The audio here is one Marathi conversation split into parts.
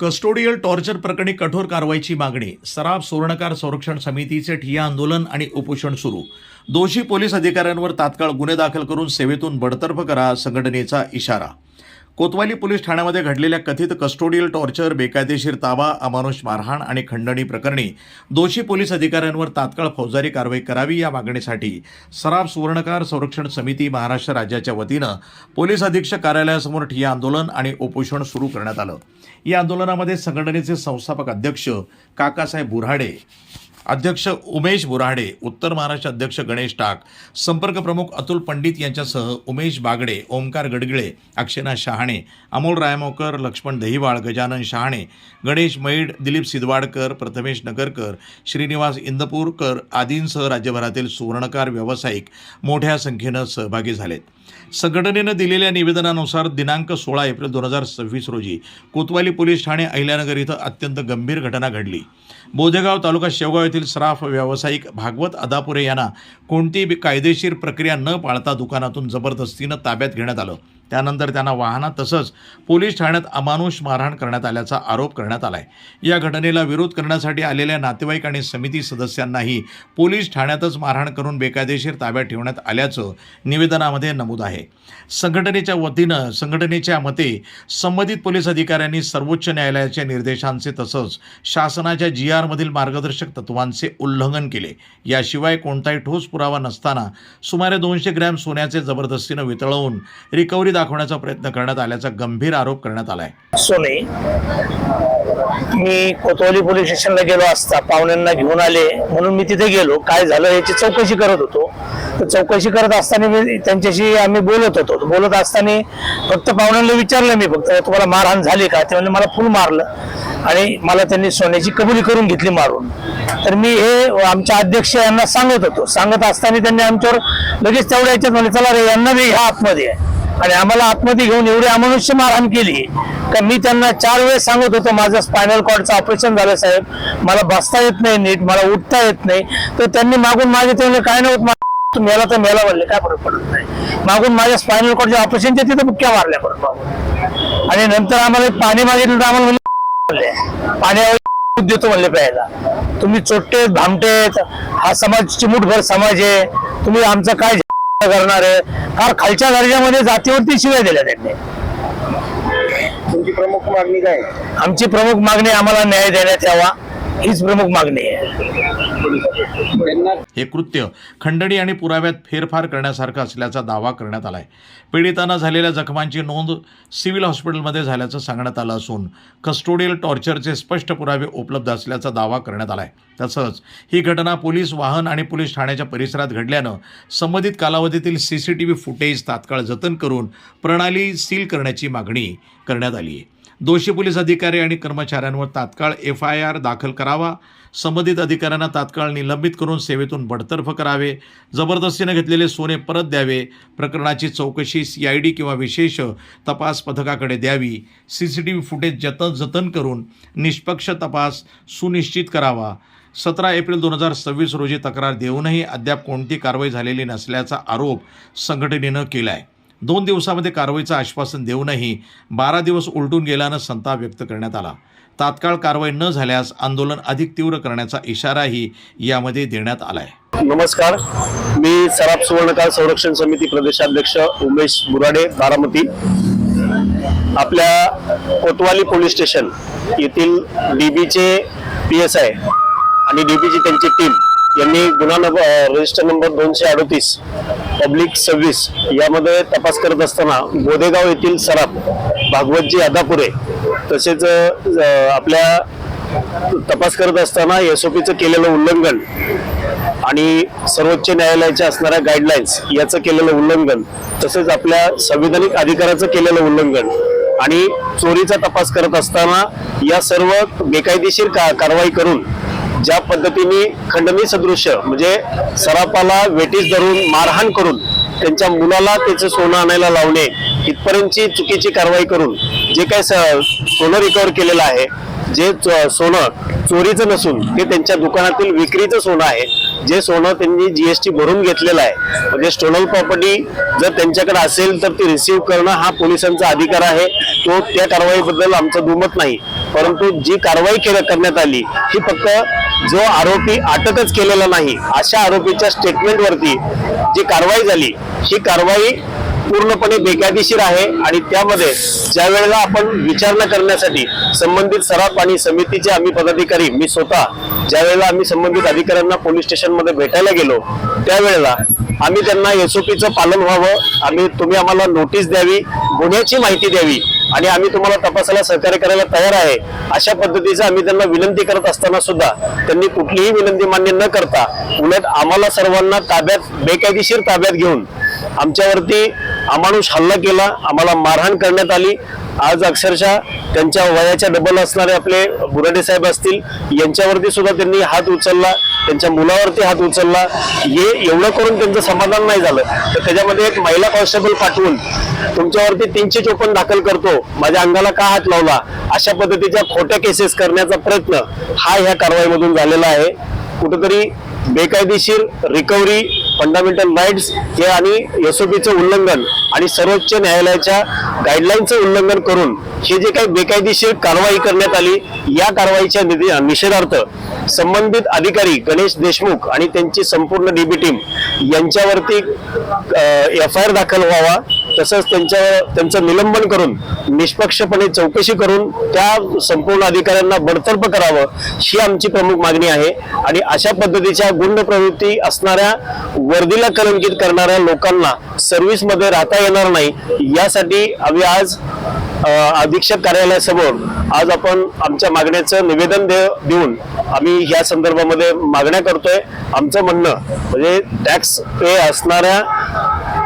कस्टोडियल टॉर्चर प्रकरणी कठोर कारवाईची मागणी. सराफ सुवर्णकार संरक्षण समितीचे ठिय्या आंदोलन आणि उपोषण सुरू. दोषी पोलीस अधिकाऱ्यांवर तात्काळ गुन्हे दाखल करून सेवेतून बडतर्फ करा, संघटनेचा इशारा. कोतवाली पोलीस ठाण्यामध्ये घडलेल्या कथित कस्टोडियल टॉर्चर, बेकायदेशीर ताबा, अमानुष मारहाण आणि खंडणी प्रकरणी दोषी पोलीस अधिकाऱ्यांवर तात्काळ फौजदारी कारवाई करावी या मागणीसाठी सराफ सुवर्णकार संरक्षण समिती महाराष्ट्र राज्याच्या वतीनं पोलीस अधीक्षक कार्यालयासमोर ठिय्या आंदोलन आणि उपोषण सुरू करण्यात आलं. या आंदोलनामध्ये संघटनेचे संस्थापक अध्यक्ष काकासाहेब बुऱ्हाडे, अध्यक्ष उमेश बुऱ्हाडे, उत्तर महाराष्ट्र अध्यक्ष गणेश टाक, संपर्क प्रमुख अतुल पंडित यांच्यासह उमेश बागडे, ओमकार गडगिळे, अक्षयनाथ शहाणे, अमोल रायमोकर, लक्ष्मण दहिवाळ, गजानन शहाणे, गणेश मैड, दिलीप सिदवाडकर, प्रथमेश नगरकर, श्रीनिवास इंदपूरकर आदींसह राज्यभरातील सुवर्णकार व्यावसायिक मोठ्या संख्येनं सहभागी झालेत. संघटनेनं दिलेल्या निवेदनानुसार दिनांक 16 एप्रिल 2026 रोजी कोतवाली पोलीस ठाणे अहिल्यानगर इथं अत्यंत गंभीर घटना घडली. बोधेगाव तालुका शेवगाव येथील सराफ व्यावसायिक भागवत अदापुरे यांना कोणतीही कायदेशीर प्रक्रिया न पाळता दुकानातून जबरदस्तीनं ताब्यात घेण्यात आलं. त्यानंतर त्यांना वाहनात तसंच पोलीस ठाण्यात अमानुष मारहाण करण्यात आल्याचा आरोप करण्यात आलाय. या घटनेला विरोध करण्यासाठी आलेल्या नातेवाईक आणि समिती सदस्यांनाही पोलीस ठाण्यातच मारहाण करून बेकायदेशीर ताब्यात ठेवण्यात आल्याचं निवेदनामध्ये नमूद आहे. संघटनेच्या मते संबंधित पोलीस अधिकाऱ्यांनी सर्वोच्च न्यायालयाच्या निर्देशांचे तसंच शासनाच्या GR मधील मार्गदर्शक तत्वांचे उल्लंघन केले. याशिवाय कोणताही ठोस पुरावा नसताना सुमारे 200 ग्रॅम सोन्याचे जबरदस्तीनं वितळवून रिकव्हरी दाखवण्याचा प्रयत्न करण्यात आल्याचा गंभीर आरोप करण्यात आलाय. सोने मी कोतवाली पोलीस स्टेशनला गेलो असता पाहुण्यांना घेऊन आले म्हणून मी तिथे गेलो. काय झालं याची चौकशी करत होतो. तर चौकशी करत असताना मी त्यांच्याशी आम्ही बोलत होतो. बोलत असताना फक्त पाहुण्यांना विचारलं मी फक्त तुम्हाला मारहाण झाली का? ते म्हणजे मला फुल मारलं आणि मला त्यांनी सोन्याची कबुली करून घेतली मारून. तर मी हे आमच्या अध्यक्ष यांना सांगत होतो. सांगत असताना त्यांनी आमच्यावर लगेच तेवढ्या याच्यात म्हणले चला रे यांना बी ह्या आतमध्ये आहे आणि आम्हाला आतमध्ये घेऊन एवढी अमानुष्य मारहाण केली का मी त्यांना 4 वेळेस सांगत होतो माझं स्पायनल कॉर्डचं ऑपरेशन झालं साहेब, मला बसता येत नाही नीट, मला उठता येत नाही. तर त्यांनी मागून माझे ते म्हणले काय नाही होत, मेला तर मेला म्हणले काय फरक पडत नाही. मागून माझ्या स्पायनल कॉर्डच्या ऑपरेशनच्या तिथे बुक्क्या मारल्या परत मागून. आणि नंतर आम्हाला पाणी मागितलं तर आम्हाला म्हणले पाण्यावर देतो म्हणले प्यायला. तुम्ही चोट्टे भामटेत, हा समाज चिमूटभर समाज आहे, तुम्ही आमचं काय करणार आहे? फार खालच्या दर्जामध्ये जातीवरती शिव्या दिल्या त्यांनी. तुमची प्रमुख मागणी काय? आमची प्रमुख मागणी आम्हाला न्याय देण्यात यावा हीच प्रमुख मागणी आहे. हे कृत्य खंडणी आणि पुराव्यात फेरफार करण्यासारखं असल्याचा दावा करण्यात आलाय. पीडितांना झालेल्या जखमांची नोंद सिव्हिल हॉस्पिटलमध्ये झाल्याचं सांगण्यात आलं असून कस्टोडियल टॉर्चरचे स्पष्ट पुरावे उपलब्ध असल्याचा दावा करण्यात आलाय. तसंच ही घटना पोलीस वाहन आणि पोलीस ठाण्याच्या परिसरात घडल्यानं संबंधित कालावधीतील CCTV फुटेज तात्काळ जतन करून प्रणाली सील करण्याची मागणी करण्यात आली आहे. दोषी पोलीस अधिकारी आणि कर्मचाऱ्यांवर तात्काळ FIR दाखल करावा, संबंधित अधिकाऱ्यांना तात्काळ निलंबित करून सेवेतून बडतर्फ करावे, जबरदस्तीने घेतलेले सोने परत द्यावे, प्रकरणाची चौकशी CID किंवा विशेष तपास पथकाकडे द्यावी, CCTV फुटेज जतन करून निष्पक्ष तपास सुनिश्चित करावा. 17 एप्रिल 2026 रोजी तक्रार देऊनही अद्याप कोणती कारवाई झालेली नसल्याचा आरोप संघटनेनं केला आहे. 2 दिवसामध्ये कारवाईचं आश्वासन देऊनही 12 दिवस उलटून गेल्यानं संताप व्यक्त करण्यात आला. तात्काळ कारवाई न झाल्यास आंदोलन अधिक तीव्र करण्याचा इशाराही यामध्ये देण्यात आलाय. नमस्कार, मी सराफ सुवर्णकार संरक्षण समिती प्रदेशाध्यक्ष उमेश बुऱ्हाडे, बारामती. आपल्या कोतवाली पोलीस स्टेशन येथील DBचे PSI आणि DBची त्यांची टीम यांनी गुन्हा रजिस्टर नंबर 238 पब्लिक सर्व्हिस यामध्ये तपास करत असताना बोधेगाव येथील सराफ भागवतजी अदापुरे तसेच आपल्या तपास करत असताना SOPचं केलेलं उल्लंघन आणि सर्वोच्च न्यायालयाच्या असणाऱ्या गाईडलाईन्स याचं केलेलं उल्लंघन तसेच आपल्या संविधानिक अधिकाराचं केलेलं उल्लंघन आणि चोरीचा तपास करत असताना या सर्व बेकायदेशीर कारवाई करून ज्या पद्धतीने खंडणी सदृश्य म्हणजे सराफाला वेटीस धरून मारहाण करून त्यांच्या मुलाला त्याचं सोनं आणायला लावणे इथपर्यंतची चुकीची कारवाई करून जे काय सोनं रिकव्हर केलेलं आहे, जे सोनं चोरीचं नसून ते त्यांच्या दुकानातील विक्रीचं सोनं आहे, जे सोनं त्यांनी GST भरून घेतलेलं आहे, म्हणजे स्टोलन प्रॉपर्टी जर त्यांच्याकडे असेल तर ती रिसीव्ह करणं हा पोलिसांचा अधिकार आहे. तो त्या कारवाईबद्दल आमचं दुमत नाही. परंतु जी कारवाई करण्यात आली ही फक्त जो आरोपी अटकच केलेला नाही अशा आरोपीच्या स्टेटमेंटवरती जी कारवाई झाली ही कारवाई पूर्णपणे बेकायदेशीर आहे आणि त्यामध्ये ज्या वेळेला आपण विचारणा करण्यासाठी संबंधित सराफ आणि समितीचे आम्ही पदाधिकारी मी स्वतः ज्या वेळेला आम्ही संबंधित अधिकाऱ्यांना पोलीस स्टेशनमध्ये भेटायला गेलो त्यावेळेला आम्ही त्यांना एसओपीचं पालन व्हावं, तुम्ही आम्हाला नोटीस द्यावी, गुन्ह्याची माहिती द्यावी आणि आम्ही तुम्हाला तपासाला सहकार्य करायला तयार आहे अशा पद्धतीचं आम्ही त्यांना विनंती करत असताना सुद्धा त्यांनी कुठलीही विनंती मान्य न करता उलट आम्हाला सर्वांना बेकायदेशीर ताब्यात घेऊन आमच्यावरती अमानुष हल्ला केला, आम्हाला मारहाण करण्यात आली। आज अक्षरशः त्यांच्या वयाच्या डबल असणारे आपले बुराडे साहेब असतील यांच्यावरती सुद्धा त्यांनी हात उचलला, त्यांच्या मुलावरती हात उचलला। हे एवढं करून त्यांचं समाधान नाही झालं तर त्याच्यामध्ये एक महिला कॉन्स्टेबल पाठवून तुमच्यावरती 354 दाखल करतो, माझ्या अंगाला का हात लावला, अशा पद्धतीच्या खोट्या केसेस करण्याचा प्रयत्न हा ह्या कारवाईमधून झालेला आहे। कुठेतरी बेकायदेशीर रिकव्हरी, फंडामेंटल राईट्स हे आणि एसओपीचं उल्लंघन आणि सर्वोच्च न्यायालयाच्या गाईडलाईनचं उल्लंघन करून हे जे काही बेकायदेशीर कारवाई करण्यात आली या कारवाईच्या निषेधार्थ संबंधित अधिकारी गणेश देशमुख आणि त्यांची संपूर्ण डीबी टीम यांच्यावरती FIR दाखल व्हावा, तसंच त्यांचं निलंबन करून निष्पक्षपणे चौकशी करून त्या संपूर्ण अधिकाऱ्यांना बडतर्फ करावं ही आमची प्रमुख मागणी आहे। आणि अशा पद्धतीच्या गुंड प्रवृत्ती असणाऱ्या, वर्दीला कलंकित करणाऱ्या लोकांना सर्व्हिसमध्ये राहता येणार नाही यासाठी आम्ही आज अधीक्षक कार्यालयासमोर आज आपण आमच्या मागण्याचं निवेदन देऊन आम्ही या संदर्भामध्ये मागण्या करतोय। आमचं म्हणणं म्हणजे टॅक्स पे असणाऱ्या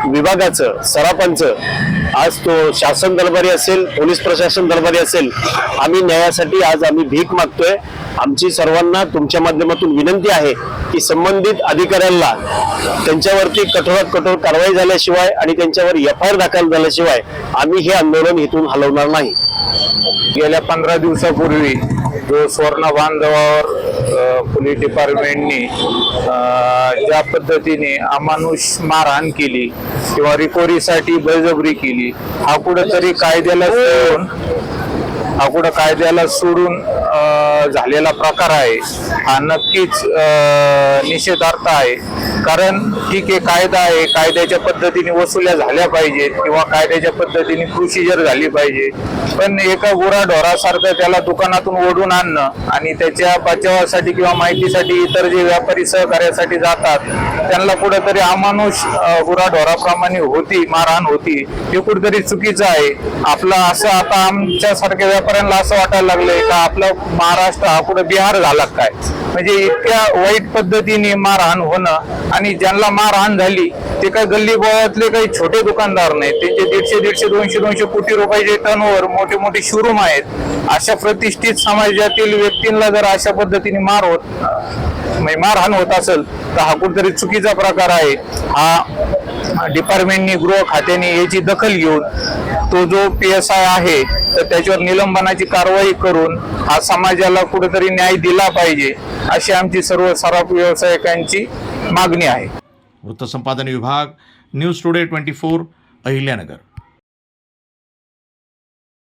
विभागाचं, सराफांचं, आज तो शासन दरबारी असेल, पोलीस प्रशासन दरबारी असेल, आम्ही न्यायासाठी आज आम्ही भीक मागतोय। आमची सर्वांना तुमच्या माध्यमातून विनंती आहे की संबंधित अधिकाऱ्यांना त्यांच्यावरती कठोरात कठोर कारवाई झाल्याशिवाय आणि त्यांच्यावर FIR दाखल झाल्याशिवाय आम्ही हे आंदोलन इथून हलवणार नाही। गेल्या 15 दिवसापूर्वी जो स्वर्ण बांधवावर पोलीस डिपार्टमेंटने ज्या पद्धतीने अमानुष मारहाण केली किंवा रिकव्हरीसाठी बळजबरी केली हा कुठेतरी कायद्याला सोडून झालेला प्रकार आहे। हा नक्कीच निषेधार्थ आहे। कारण ठीक आहे, कायदा आहे, कायद्याच्या पद्धतीने वसुल्या झाल्या पाहिजेत किंवा कायद्याच्या पद्धतीने प्रोसिजर झाली पाहिजे, पण एका गुराढोरासारखं त्याला दुकानातून ओढून आणणं आणि त्याच्या बचावासाठी किंवा माहितीसाठी इतर जे व्यापारी सहकार्यासाठी जातात त्यांना कुठेतरी अमानुष गुराढोराप्रमाणे मारहाण होती, हे कुठेतरी चुकीचं आहे। आपलं असं आता आमच्यासारख्या व्यापाऱ्यांना असं वाटायला लागलंय का आपलं महाराष्ट्र हा कुठे बिहार झाला काय, म्हणजे इतक्या वाईट पद्धतीने मारहाण होणं। आणि ज्यांना मारहाण झाली ते काही गल्ली बोळातले काही छोटे दुकानदार नाहीत, त्यांचे 150, 200 कोटी रुपयाचे टर्नओव्हर, मोठे मोठे शोरूम आहेत। अशा प्रतिष्ठित समाजातील व्यक्तींना जर अशा पद्धतीने मारहाण होत असेल तर हा कुठेतरी चुकीचा प्रकार आहे। हा डिपार्टमेंटनी, गृह खात्याने याची दखल घेऊन तो जो PSI आहे तर त्याच्यावर निलंबनाची कारवाई करून हा समाजाला कुठेतरी न्याय दिला पाहिजे अशी आमची सर्व सराफ व्यावसायिकांची मागणी आहे। वृत्तसंपादन विभाग, न्यूज टुडे 24, अहिल्यानगर।